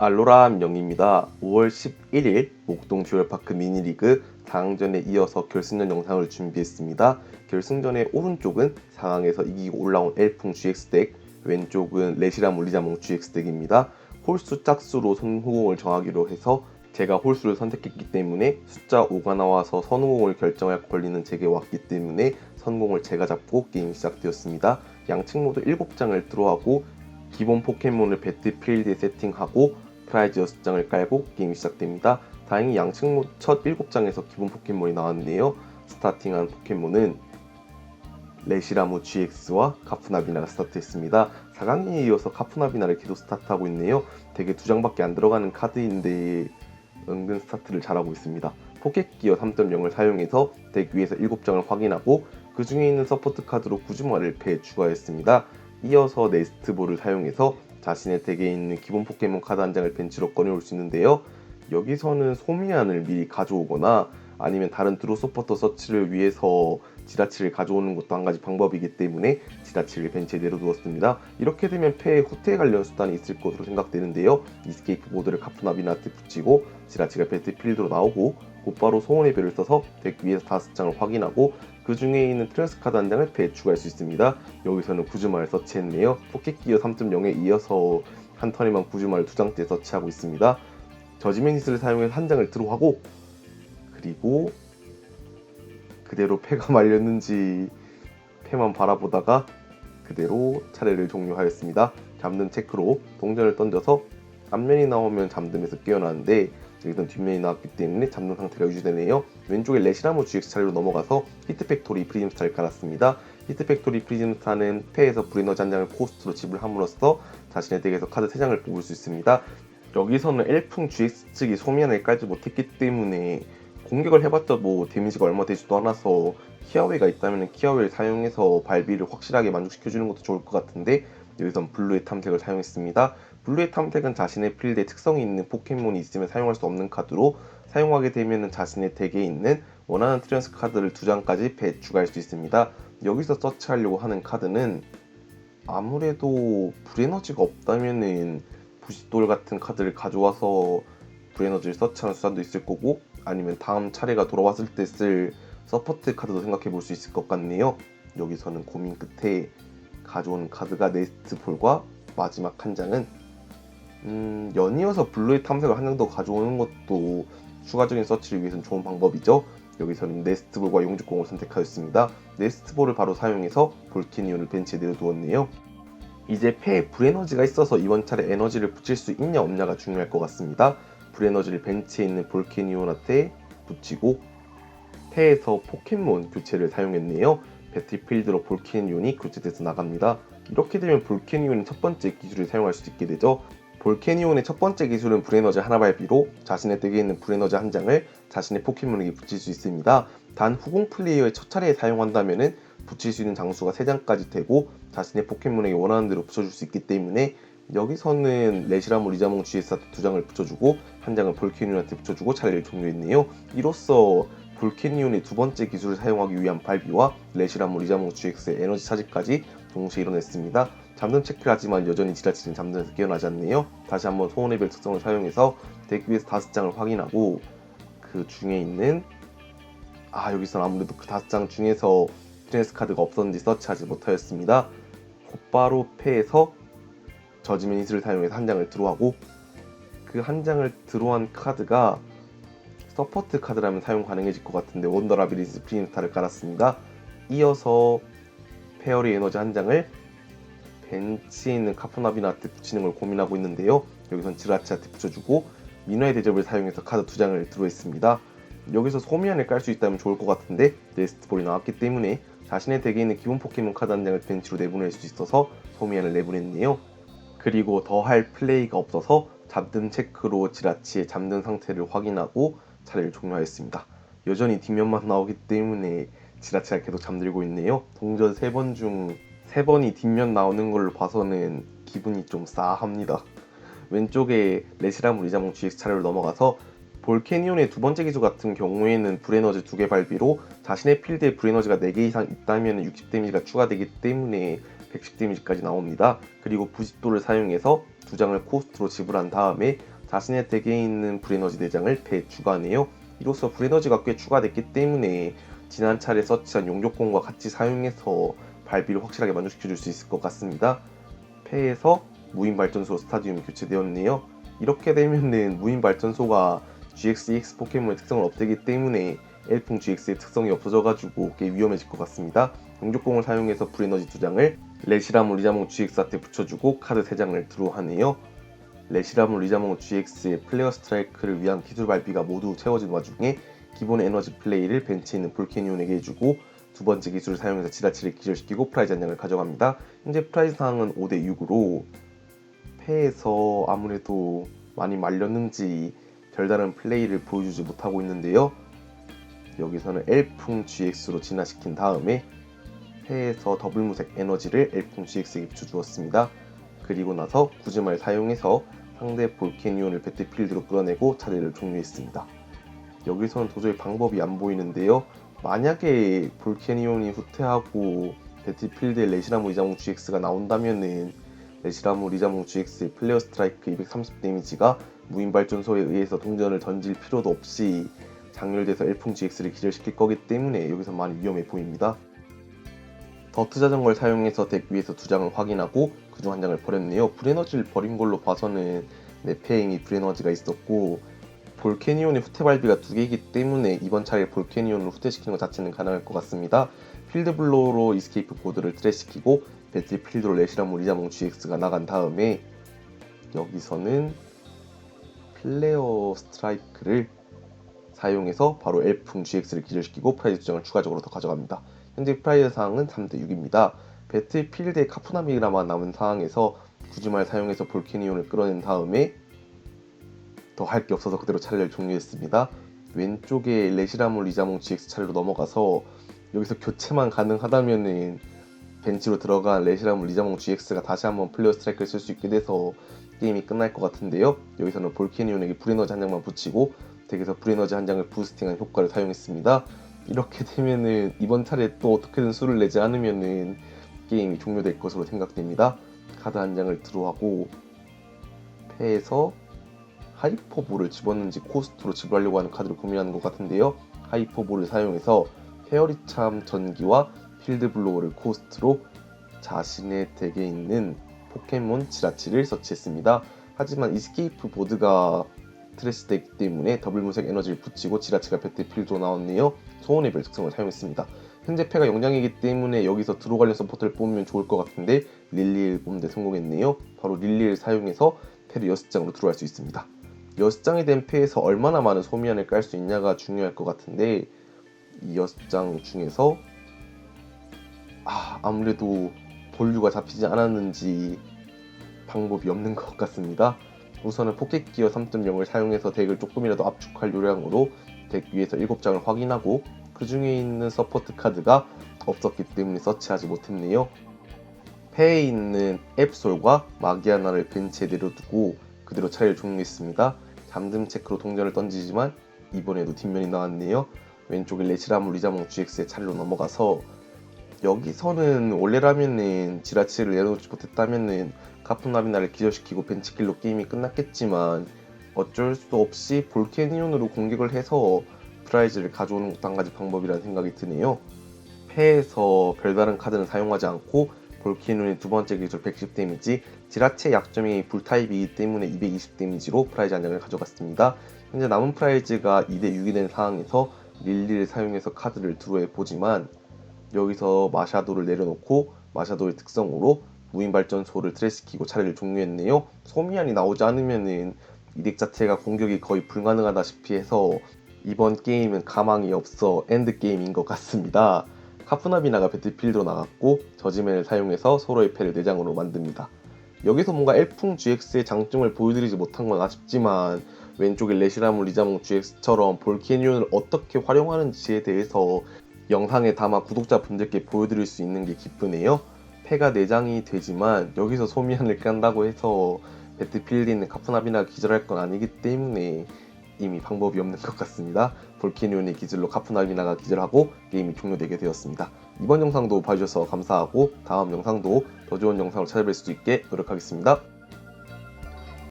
알로라 명입니다. 5월 11일 목동 듀얼파크 미니리그 4강전에 이어서 결승전 영상을 준비했습니다. 결승전의 오른쪽은 4강에서 이기고 올라온 엘풍 GX덱, 왼쪽은 레시람 올리자몽 GX덱입니다. 홀수 짝수로 선후공을 정하기로 해서 제가 홀수를 선택했기 때문에 숫자 5가 나와서 선후공을 결정할 권리는 제게 왔기 때문에 선공을 제가 잡고 게임이 시작되었습니다. 양측 모두 7장을 들어가고 기본 포켓몬을 배틀필드에 세팅하고 프라이즈 6장을 깔고 게임이 시작됩니다. 다행히 양측 모두 첫 7장에서 기본 포켓몬이 나왔는데요. 스타팅한 포켓몬은 레시라무 GX와 카푸나비나가 스타트했습니다. 4강에 이어서 카푸나비나를 계속 스타트하고 있네요. 되게 2장밖에 안 들어가는 카드인데 은근 스타트를 잘하고 있습니다. 포켓기어 3.0을 사용해서 덱 위에서 7장을 확인하고 그 중에 있는 서포트 카드로 구즈마를 패에 추가했습니다. 이어서 네스트볼을 사용해서 자신의 덱에 있는 기본 포켓몬 카드 한 장을 벤치로 꺼내올 수 있는데요. 여기서는 소미안을 미리 가져오거나 아니면 다른 드로 서포터 서치를 위해서 지라치를 가져오는 것도 한 가지 방법이기 때문에 지라치를 벤치에 내려두었습니다. 이렇게 되면 패에 후퇴 관련 수단이 있을 것으로 생각되는데요. 이스케이프 보드를 카푸나비나한테 붙이고 지라치가 배틀필드로 나오고 곧바로 소원의 별을 써서 덱 위에서 5장을 확인하고 그 중에 있는 트랜스 카드 한 장을 패에 추가할 수 있습니다. 여기서는 구즈마를 서치했네요. 포켓기어 3.0에 이어서 한 턴에만 구즈마를 2장째 서치하고 있습니다. 저지메니스를 사용해서 한 장을 드로우하고 그리고 그대로 패가 말렸는지 패만 바라보다가 그대로 차례를 종료하였습니다. 잠든 체크로 동전을 던져서 앞면이 나오면 잠듦에서 깨어나는데 여기선 뒷면이 나왔기 때문에 잠든 상태가 유지되네요. 왼쪽에 레시라무 GX 차례로 넘어가서 히트팩토리 프리즘스타를 깔았습니다. 히트팩토리 프리즘스타는 패에서 불에너지 한 장을 코스트로 지불함으로써 자신의 덱에서 카드 3장을 뽑을 수 있습니다. 여기서는 엘풍 GX 측이 소미안을 깔지 못했기 때문에 공격을 해봤자 뭐 데미지가 얼마 되지도 않아서 키아웨이가 있다면 키아웨이를 사용해서 발비를 확실하게 만족시켜주는 것도 좋을 것 같은데 여기선 블루의 탐색을 사용했습니다. 블루의 탐색은 자신의 필드에 특성이 있는 포켓몬이 있으면 사용할 수 없는 카드로 사용하게 되면 자신의 덱에 있는 원하는 트랜스 카드를 2장까지 배에 추가할 수 있습니다. 여기서 서치하려고 하는 카드는 아무래도 불에너지가 없다면은 부싯돌 같은 카드를 가져와서 불에너지를 서치하는 수단도 있을 거고 아니면 다음 차례가 돌아왔을 때 쓸 서포트 카드도 생각해 볼 수 있을 것 같네요. 여기서는 고민 끝에 가져온 카드가 네스트볼과 마지막 한 장은 연이어서 블루의 탐색을 한 장 더 가져오는 것도 추가적인 서치를 위해서는 좋은 방법이죠. 여기서는 네스트볼과 용주공을 선택하였습니다. 네스트볼을 바로 사용해서 볼케니온을 벤치에 내려두었네요. 이제 패에 불에너지가 있어서 이번 차례 에너지를 붙일 수 있냐 없냐가 중요할 것 같습니다. 불에너지를 벤치에 있는 볼케니온한테 붙이고 패에서 포켓몬 교체를 사용했네요. 배틀필드로 볼케니온이 교체돼서 나갑니다. 이렇게 되면 볼케니온이 첫 번째 기술을 사용할 수 있게 되죠. 볼케니온의 첫 번째 기술은 불에너지 하나 발비로 자신의 덱에 있는 불에너지 한 장을 자신의 포켓몬에게 붙일 수 있습니다. 단 후공 플레이어의 첫 차례에 사용한다면 붙일 수 있는 장수가 3장까지 되고 자신의 포켓몬에게 원하는 대로 붙여줄 수 있기 때문에 여기서는 레시라무 리자몽 GX한테 2장을 붙여주고 한 장을 볼케니온한테 붙여주고 차례를 종료했네요. 이로써 볼케니온의 두 번째 기술을 사용하기 위한 발비와 레시라무 리자몽 GX의 에너지 차지까지 동시에 이뤄냈습니다. 잠든 체크를 하지만 여전히 지라치는 잠든에서 깨어나지 않네요. 다시 한번 소원의 별 특성을 사용해서 덱 위에서 5장을 확인하고 그 중에 있는 여기서는 아무래도 그 5장 중에서 트랜스 카드가 없었는지 서치하지 못하였습니다. 곧바로 패에서 저지맨 이슬을 사용해서 한 장을 드로우하고 그 한 장을 드로우한 카드가 서포트 카드라면 사용 가능해질 것 같은데 원더라비리스 프리즘스타를 깔았습니다. 이어서 페어리 에너지 한 장을 벤치에 있는 카푸나비나한테 붙이는 걸 고민하고 있는데요. 여기선 지라치한테 붙여주고 민화의 대접을 사용해서 카드 2장을 드로우했습니다. 여기서 소미안을 깔 수 있다면 좋을 것 같은데 네스트볼이 나왔기 때문에 자신의 덱에 있는 기본 포켓몬 카드 한 장을 벤치로 내보낼 수 있어서 소미안을 내보냈네요. 그리고 더 할 플레이가 없어서 잠든 체크로 지라치의 잠든 상태를 확인하고 차례를 종료하였습니다. 여전히 뒷면만 나오기 때문에 지라치가 계속 잠들고 있네요. 동전 3번 중 3번이 뒷면 나오는 걸로 봐서는 기분이 좀 싸합니다. 왼쪽에 레시라무 리자몽 GX 차례로 넘어가서 볼케니온의 두 번째 기술 같은 경우에는 불에너지 2개 발비로 자신의 필드에 불에너지가 4개 이상 있다면 60 데미지가 추가되기 때문에 110 데미지까지 나옵니다. 그리고 부싯돌을 사용해서 2장을 코스트로 지불한 다음에 자신의 덱에 있는 불에너지 4장을 패에 추가하네요. 이로써 불에너지가 꽤 추가됐기 때문에 지난 차례 서치한 용족공과 같이 사용해서 발비를 확실하게 만족시켜줄 수 있을 것 같습니다. 패에서 무인 발전소로 스타디움이 교체되었네요. 이렇게 되면은 무인 발전소가 GX, EX 포켓몬의 특성을 없애기 때문에 L풍 GX의 특성이 없어져가지고 꽤 위험해질 것 같습니다. 용족공을 사용해서 불에너지 2장을 레시라무 리자몽 GX한테 붙여주고 카드 3장을 드로우하네요. 레시라무 리자몽 GX의 플레어 스트라이크를 위한 기술 발비가 모두 채워진 와중에 기본 에너지 플레이를 벤치에 있는 볼캐니온에게 해주고 두 번째 기술을 사용해서 지라치를 기절시키고 프라이즈 한 장을 가져갑니다. 현재 프라이즈 상황은 5대6으로 패에서 아무래도 많이 말렸는지 별다른 플레이를 보여주지 못하고 있는데요. 여기서는 L풍 GX로 진화시킨 다음에 패에서 더블 무색 에너지를 L풍 GX에게 붙여주었습니다. 그리고 나서 구즈마를 사용해서 상대 볼캐니온을 배틀필드로 끌어내고 차례를 종료했습니다. 여기서는 도저히 방법이 안 보이는데요. 만약에 볼캐니온이 후퇴하고 배틀필드에 레시라무 리자몽 GX가 나온다면은 레시라무 리자몽 GX의 플레어 스트라이크 230 데미지가 무인 발전소에 의해서 동전을 던질 필요도 없이 장렬돼서 L풍 GX를 기절시킬 거기 때문에 여기서 많이 위험해 보입니다. 더트 자전거를 사용해서 덱 위에서 2장을 확인하고 그중 한 장을 버렸네요. 불에너지를 버린 걸로 봐서는 내 패에 이미 불에너지가 있었고 볼캐니온의 후퇴 발비가 2개이기 때문에 이번 차례 볼캐니온을 후퇴시키는 것 자체는 가능할 것 같습니다. 필드블로우로 이스케이프 보드를 트래시키고 배틀필드로 레시라무 리자몽 GX가 나간 다음에 여기서는 플레어 스트라이크를 사용해서 바로 L풍 GX를 기절시키고 프라이즈 2장을 추가적으로 더 가져갑니다. 현재 프라이즈 상황은 3대6입니다. 배틀필드에 카푸나미라만 남은 상황에서 구즈마를 사용해서 볼캐니온을 끌어낸 다음에 더 할 게 없어서 그대로 차례를 종료했습니다. 왼쪽에 레시라무 리자몽 GX 차례로 넘어가서 여기서 교체만 가능하다면은 벤치로 들어간 레시라무 리자몽 GX가 다시 한번 플레어 스트라이크를 쓸 수 있게 돼서 게임이 끝날 것 같은데요. 여기서는 볼캐니온에게 불에너지 한 장만 붙이고 덱에서 불에너지 한 장을 부스팅한 효과를 사용했습니다. 이렇게 되면은 이번 차례 또 어떻게든 수를 내지 않으면은 게임이 종료될 것으로 생각됩니다. 카드 한 장을 드로우하고 패에서 하이퍼볼을 집었는지 코스트로 지불하려고 하는 카드를 고민하는 것 같은데요. 하이퍼볼을 사용해서 페어리참 전기와 필드블로우를 코스트로 자신의 덱에 있는 포켓몬 지라치를 서치했습니다. 하지만 이스케이프 보드가 트래시되기 때문에 더블 무색 에너지를 붙이고 지라치가 배틀필드로 나왔네요. 소원의 별 특성을 사용했습니다. 현재 패가 0장이기 때문에 여기서 드로 관련 서포트를 뽑으면 좋을 것 같은데 릴리를 뽑는데 성공했네요. 바로 릴리를 사용해서 패를 6장으로 드로할 수 있습니다. 6장이 된 패에서 얼마나 많은 소미안을 깔 수 있냐가 중요할 것 같은데 이 6장 중에서 아무래도 본류가 잡히지 않았는지 방법이 없는 것 같습니다. 우선은 포켓기어 3.0을 사용해서 덱을 조금이라도 압축할 요량으로 덱 위에서 7장을 확인하고 그 중에 있는 서포트 카드가 없었기 때문에 서치하지 못했네요. 패에 있는 앱솔과 마기아나를 벤치에 내려두고 그대로 차례를 종료했습니다. 잠금 체크로 동전을 던지지만 이번에도 뒷면이 나왔네요. 왼쪽에 레시라무 리자몽 GX의 차례로 넘어가서 여기서는 원래라면은 지라치를 내려놓지 못했다면은 카푸나비나를 기절시키고 벤치킬로 게임이 끝났겠지만 어쩔 수 없이 볼캐니온으로 공격을 해서 프라이즈를 가져오는 것도 한 가지 방법이라는 생각이 드네요. 패에서 별다른 카드는 사용하지 않고 볼캐니온의 두 번째 기술 110 데미지, 지라치의 약점이 불타입이기 때문에 220 데미지로 프라이즈 한 장을 가져갔습니다. 현재 남은 프라이즈가 2대6이 된 상황에서 릴리를 사용해서 카드를 드로해 보지만 여기서 마샤도를 내려놓고 마샤도의 특성으로 무인 발전소를 트래시키고 차례를 종료했네요. 소미안이 나오지 않으면은 이 덱 자체가 공격이 거의 불가능하다시피 해서 이번 게임은 가망이 없어 엔드게임인 것 같습니다. 카푸나비나가 배틀필드로 나갔고 저지맨을 사용해서 서로의 패를 4장으로 만듭니다. 여기서 뭔가 L풍 GX의 장점을 보여드리지 못한 건 아쉽지만 왼쪽에 레시라무 리자몽 GX처럼 볼캐니온을 어떻게 활용하는지에 대해서 영상에 담아 구독자분들께 보여드릴 수 있는 게 기쁘네요. 패가 4장이 되지만 여기서 소미안을 깐다고 해서 배틀필드에 있는 카푸나비나가 기절할 건 아니기 때문에 이미 방법이 없는 것 같습니다. 볼캐니온의 기술로 카푸나비나가 기절하고 게임이 종료되게 되었습니다. 이번 영상도 봐주셔서 감사하고 다음 영상도 더 좋은 영상으로 찾아뵐 수 있게 노력하겠습니다.